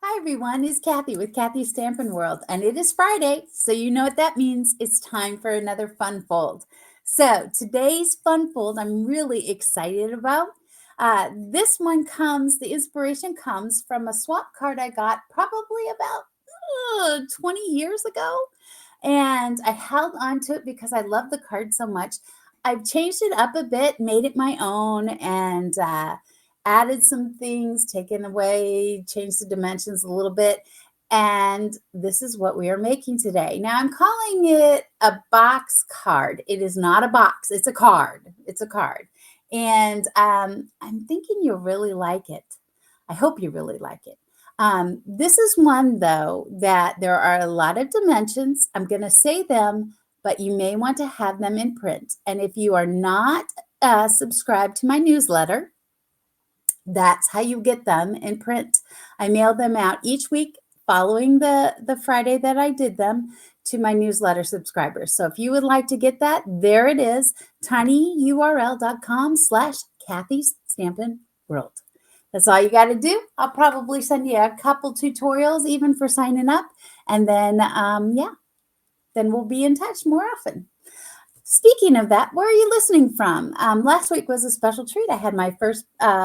Hi everyone, it's Kathy with Kathy's Stampin' World, and it is Friday, so you know what that means. It's time for another fun fold. So today's fun fold I'm really excited about. This one the inspiration comes from a swap card I got probably about 20 years ago, and I held on to it because I love the card so much. I've changed it up a bit, made it my own, and added some things, taken away, changed the dimensions a little bit. And this is what we are making today. Now I'm calling it a box card. It is not a box, it's a card. It's a card. And I'm thinking you'll really like it. I hope you really like it. This is one, though, that there are a lot of dimensions. I'm going to say them, but you may want to have them in print. And if you are not subscribed to my newsletter, that's how you get them in print. I mail them out each week following the Friday that I did them to my newsletter subscribers. So if you would like to get that, there it is, tinyurl.com/Kathy's Stampin' World. That's all you got to do. I'll probably send you a couple tutorials even for signing up. And then, then we'll be in touch more often. Speaking of that, where are you listening from? Last week was a special treat. I had my first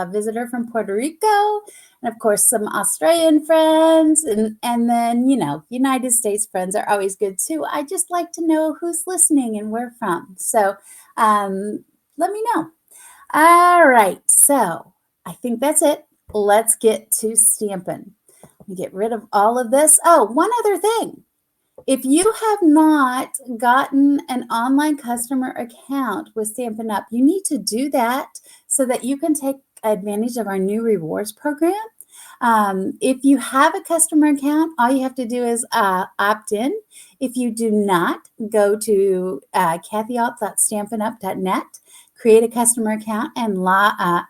visitor from Puerto Rico, and of course, some Australian friends, and then, United States friends are always good too. I just like to know who's listening and where from. So let me know. All right, so I think that's it. Let's get to stamping. Let me get rid of all of this. Oh, one other thing. If you have not gotten an online customer account with Stampin' Up, you need to do that so that you can take advantage of our new rewards program. If you have a customer account, all you have to do is opt in. If you do not, go to kathyalt.stampinup.net, create a customer account, and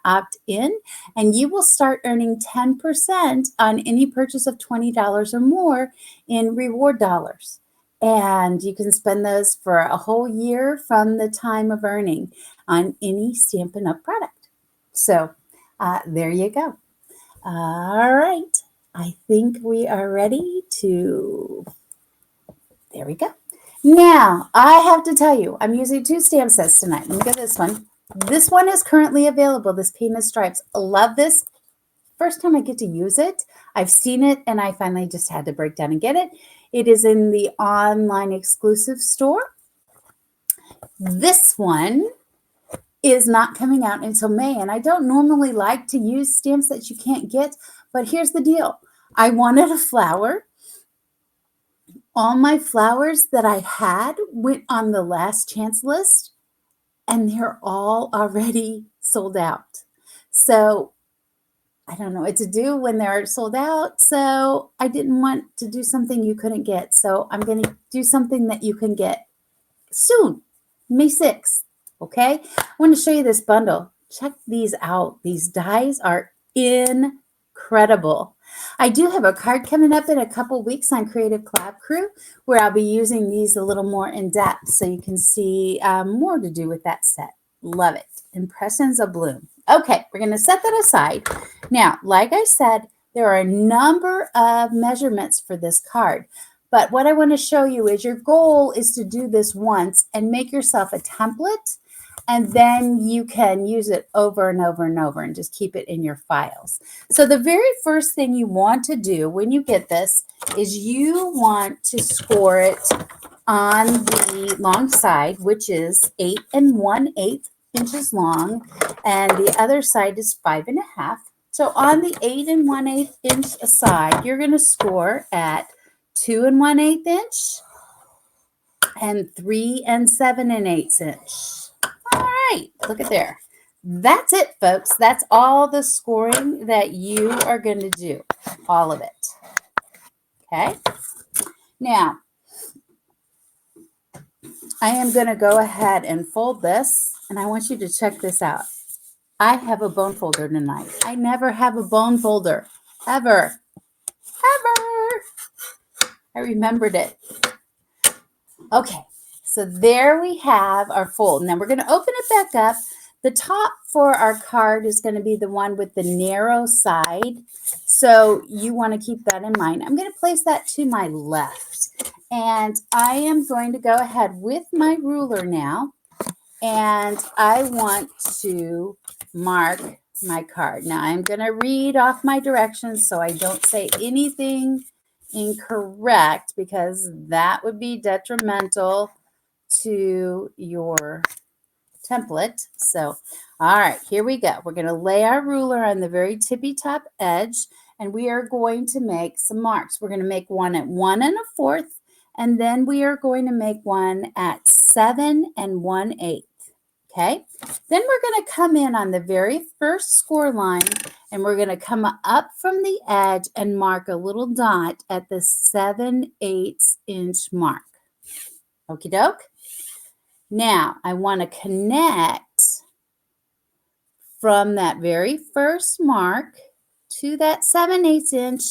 opt in, and you will start earning 10% on any purchase of $20 or more in reward dollars. And you can spend those for a whole year from the time of earning on any Stampin' Up product. So there you go. All right. I think we are ready to, there we go. Now, I have to tell you, I'm using two stamp sets tonight. Look at this one. This one is currently available, this Peanut Stripes. I love this. First time I get to use it. I've seen it, and I finally just had to break down and get it. It is in the online exclusive store. This one is not coming out until May, and I don't normally like to use stamps that you can't get, but here's the deal. I wanted a flower. All my flowers that I had went on the last chance list, and they're all already sold out. So I don't know what to do when they're sold out. So I didn't want to do something you couldn't get. So I'm going to do something that you can get soon, May 6th. Okay. I want to show you this bundle. Check these out. These dies are incredible. I do have a card coming up in a couple weeks on Creative Collab Crew where I'll be using these a little more in depth so you can see more to do with that set. Love it. Impressions of Bloom. Okay, we're going to set that aside. Now, like I said, there are a number of measurements for this card. But what I want to show you is your goal is to do this once and make yourself a template, and then you can use it over and over and over and just keep it in your files. So the very first thing you want to do when you get this is you want to score it on the long side, which is 8 1/8 inches long, and the other side is 5 1/2. So on the 8 1/8 inch side, you're going to score at 2 1/8 inch and 3 7/8 inch. All right, look at there. That's it, folks. That's all the scoring that you are going to do, all of it. Okay. Now, I am going to go ahead and fold this, and I want you to check this out. I have a bone folder tonight. I never have a bone folder, ever. I remembered it. Okay, so there we have our fold. Now we're going to open it back up. The top for our card is going to be the one with the narrow side. So you want to keep that in mind. I'm going to place that to my left. And I am going to go ahead with my ruler now. And I want to mark my card. Now I'm going to read off my directions so I don't say anything incorrect, because that would be detrimental to your template. So, all right, here we go. We're going to lay our ruler on the very tippy top edge, and we are going to make some marks. We're going to make one at 1 1/4, and then we are going to make one at 7 1/8. Okay, then we're going to come in on the very first score line, and we're going to come up from the edge and mark a little dot at the 7/8 inch mark. Okie doke. Now I want to connect from that very first mark to that 7/8 inch,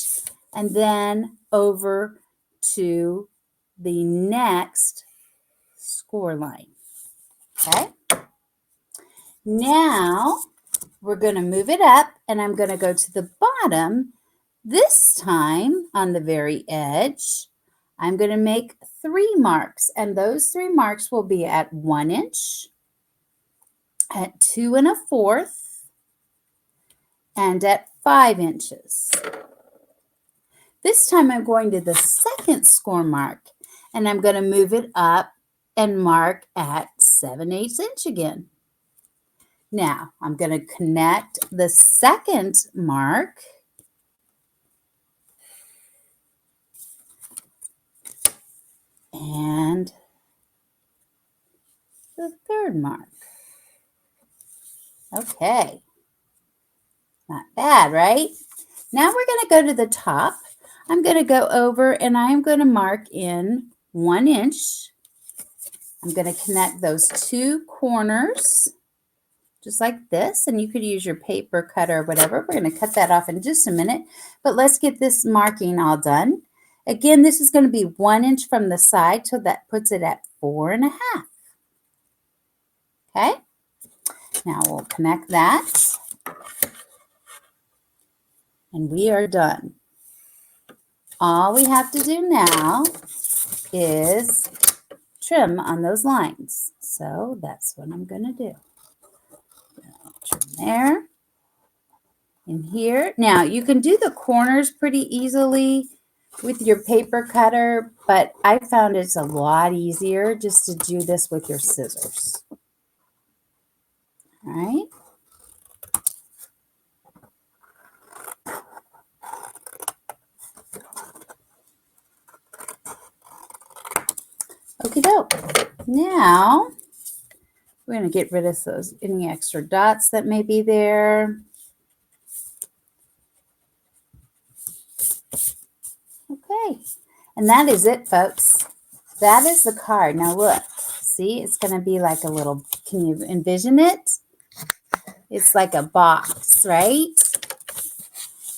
and then over to the next score line. Okay. Now we're going to move it up, and I'm going to go to the bottom. This time on the very edge, I'm going to make 3 marks, and those 3 marks will be at 1 inch, at 2 1/4, and at 5 inches. This time I'm going to the second score mark, and I'm going to move it up and mark at 7/8 inch again. Now I'm going to connect the second mark and the third mark. Okay, not bad, right? Now we're going to go to the top. I'm going to go over and I'm going to mark in 1 inch. I'm going to connect those 2 corners just like this, and you could use your paper cutter or whatever. We're going to cut that off in just a minute, but let's get this marking all done. Again, this is going to be 1 inch from the side, so that puts it at 4 1/2. Okay, now we'll connect that, and we are done. All we have to do now is trim on those lines. So that's what I'm going to do. Trim there and here. Now you can do the corners pretty easily with your paper cutter, but I found it's a lot easier just to do this with your scissors. All right. Okie doke. Now we're going to get rid of those any extra dots that may be there. Okay, and that is it, folks. That is the card. Now look, see, it's going to be like a little, can you envision it? It's like a box, right?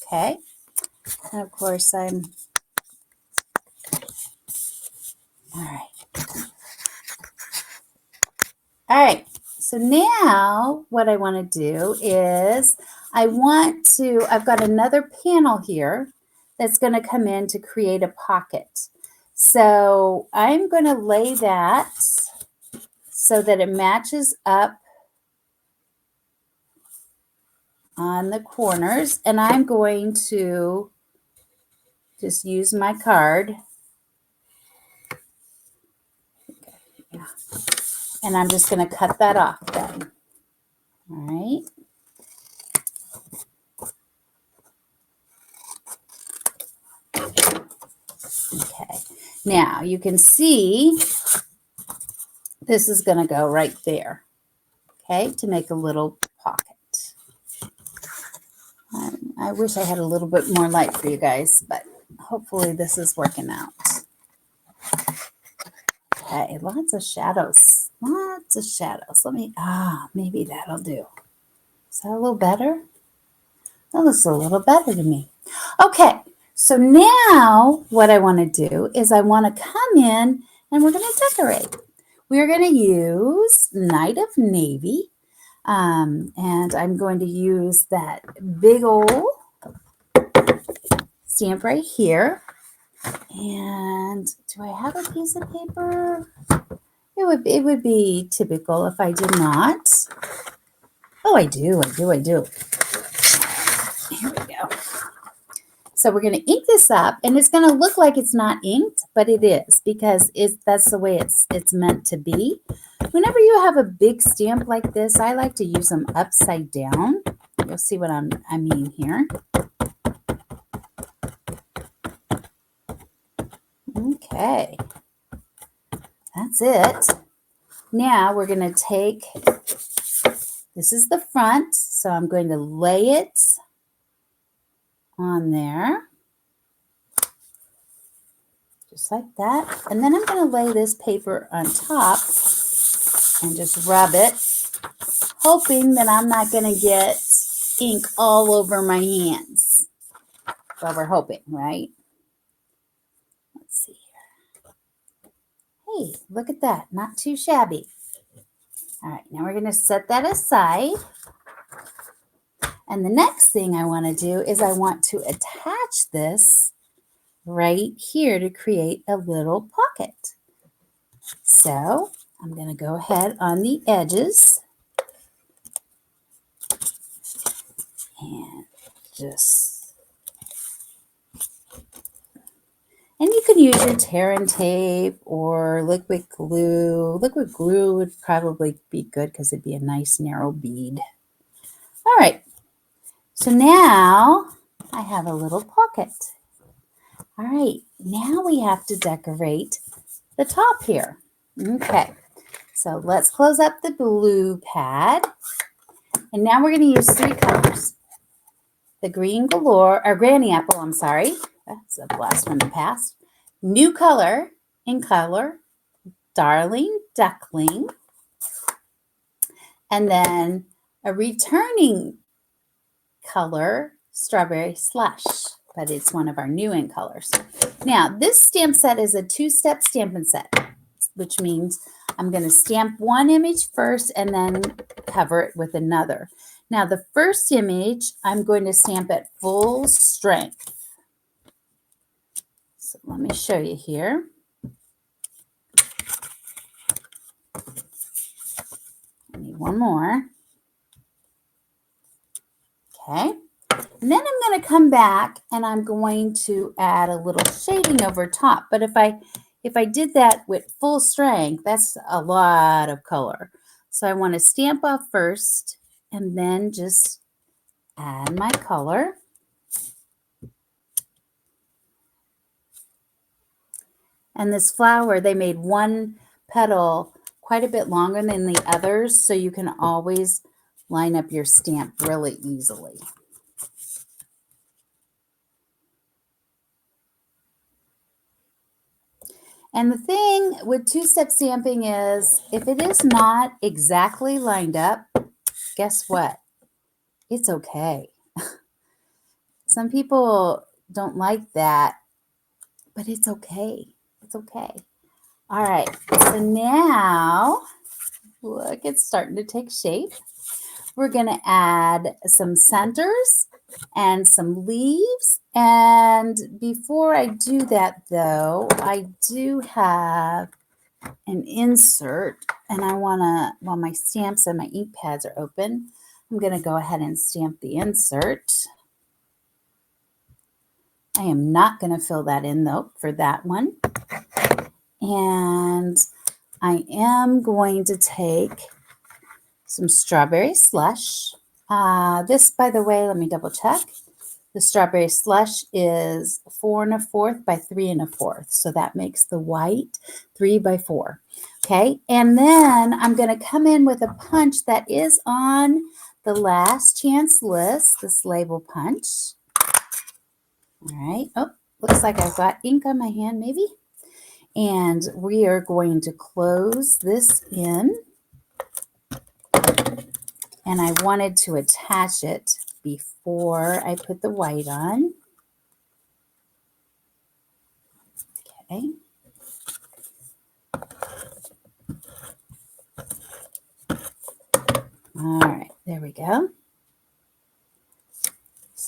Okay, and of course all right. So now what I want to do is I've got another panel here that's going to come in to create a pocket. So I'm going to lay that so that it matches up on the corners, and I'm going to just use my card. Yeah. And I'm just going to cut that off then. All right. Okay. Now you can see this is going to go right there. Okay, to make a little pocket. I wish I had a little bit more light for you guys, but hopefully this is working out. Okay, lots of shadows. Lots of shadows. Maybe that'll do. Is that a little better? That looks a little better to me. Okay, so now what I want to do is I want to come in and we're going to decorate. We're going to use Night of Navy, and I'm going to use that big old stamp right here. And do I have a piece of paper? It would be typical if I did not. Oh, I do. Here we go. So we're going to ink this up, and it's going to look like it's not inked, but it is because that's the way it's meant to be. Whenever you have a big stamp like this, I like to use them upside down. You'll see what I mean here. Okay, that's it. Now we're going to take, this is the front, so I'm going to lay it on there. Just like that. And then I'm going to lay this paper on top and just rub it, hoping that I'm not going to get ink all over my hands. Well, we're hoping, right? Let's see here. Hey, look at that. Not too shabby. All right, now we're going to set that aside. And the next thing I want to do is I want to attach this right here to create a little pocket. So I'm going to go ahead on the edges and and you can use your tear and tape or liquid glue. Liquid glue would probably be good because it'd be a nice narrow bead. All right, so now I have a little pocket. All right, now we have to decorate the top here. Okay, so let's close up the blue pad. And now we're going to use 3 colors. The green galore, or granny apple, I'm sorry. That's a blast from the past. New color in color, darling duckling. And then a returning color, strawberry slush. But it's one of our new in colors. Now, this stamp set is a 2-step stamping set, which means I'm going to stamp one image first and then cover it with another. Now, the first image, I'm going to stamp at full strength. So let me show you here. I need one more. Okay. And then I'm going to come back and I'm going to add a little shading over top. But if I did that with full strength, that's a lot of color. So I want to stamp off first and then just add my color. And this flower, they made one petal quite a bit longer than the others, so you can always line up your stamp really easily. And the thing with 2-step stamping is, if it is not exactly lined up, guess what? It's okay. Some people don't like that, but it's okay. It's okay. All right, so now, look, it's starting to take shape. We're going to add some centers and some leaves. And before I do that, though, I do have an insert. And I want to, while my stamps and my ink pads are open, I'm going to go ahead and stamp the insert. I am not going to fill that in, though, for that one. And I am going to take some strawberry slush. This, by the way, let me double check. The strawberry slush is 4 1/4 by 3 1/4. So that makes the white 3 by 4. Okay. And then I'm going to come in with a punch that is on the last chance list, this label punch. All right. Oh, looks like I've got ink on my hand maybe. And we are going to close this in. And I wanted to attach it before I put the white on. Okay. All right, there we go.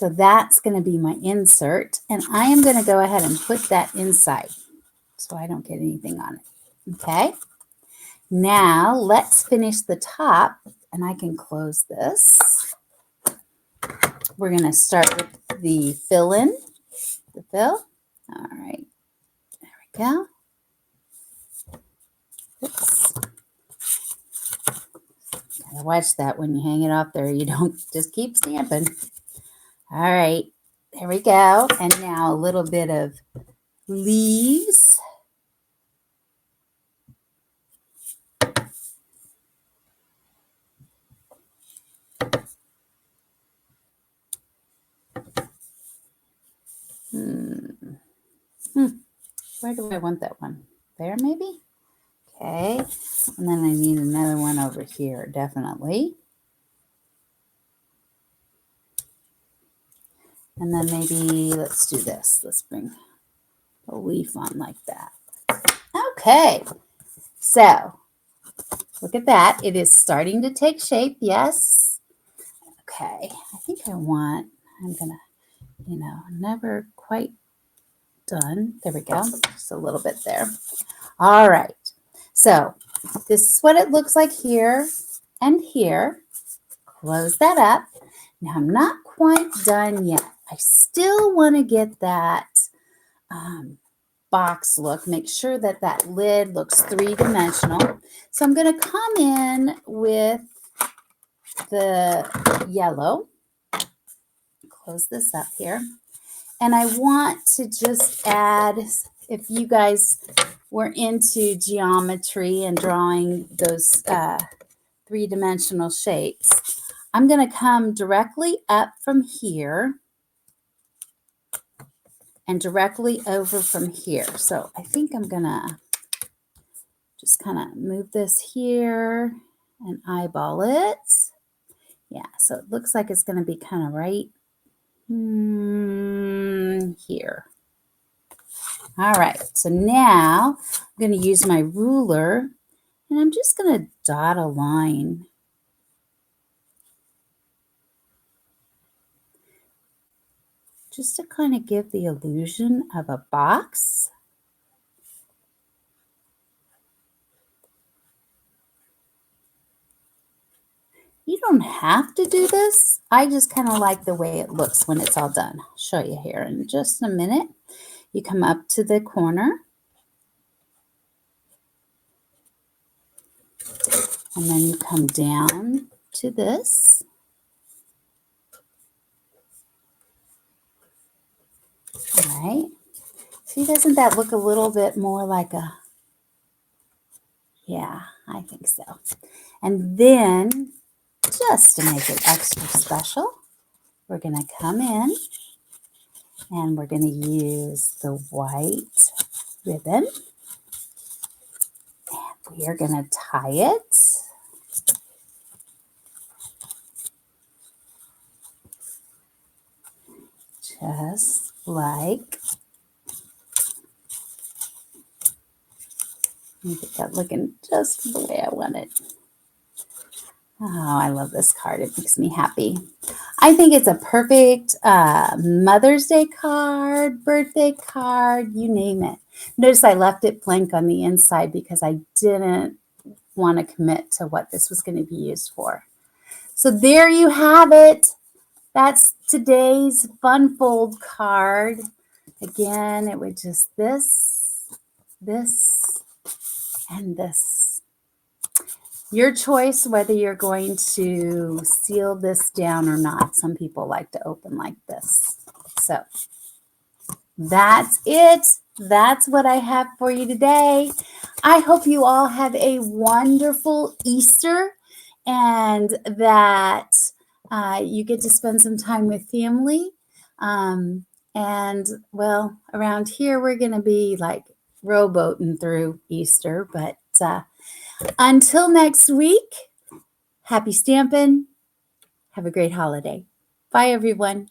So that's going to be my insert, and I am going to go ahead and put that inside so I don't get anything on it. Okay. Now let's finish the top, and I can close this. We're going to start with the fill-in, the fill. All right, there we go. Oops. Gotta watch that when you hang it off there. You don't just keep stamping. All right, there we go. And now a little bit of leaves. Where do I want that one? There, maybe? Okay. And then I need another one over here, definitely. And then maybe let's do this. Let's bring a leaf on like that. Okay. So look at that. It is starting to take shape. Yes. Okay. I think I'm going to, never quite done. There we go. Just a little bit there. All right. So this is what it looks like here and here. Close that up. Now I'm not quite done yet. I still want to get that box look. Make sure that that lid looks three-dimensional. So I'm going to come in with the yellow. Close this up here. And I want to just add, if you guys were into geometry and drawing those three-dimensional shapes, I'm going to come directly up from here and directly over from here. So I think I'm going to just kind of move this here and eyeball it. Yeah, so it looks like it's going to be kind of right here. All right, so now I'm going to use my ruler, and I'm just going to dot a line. Just to kind of give the illusion of a box. You don't have to do this. I just kind of like the way it looks when it's all done. I'll show you here in just a minute. You come up to the corner. And then you come down to this. All right. See, doesn't that look a little bit more like a, yeah, I think so. And then, just to make it extra special, we're going to come in and we're going to use the white ribbon. And we are going to tie it. Just like, get that looking just the way I want it. Oh, I love this card. It makes me happy. I think it's a perfect Mother's Day card, birthday card, you name it. Notice I left it blank on the inside because I didn't want to commit to what this was going to be used for. So there you have it. That's today's Fun Fold card. Again, it would just this, and this. Your choice whether you're going to seal this down or not. Some people like to open like this. So that's it. That's what I have for you today. I hope you all have a wonderful Easter and that you get to spend some time with family. And well, around here, we're going to be like rowboating through Easter. But until next week, happy stamping. Have a great holiday. Bye, everyone.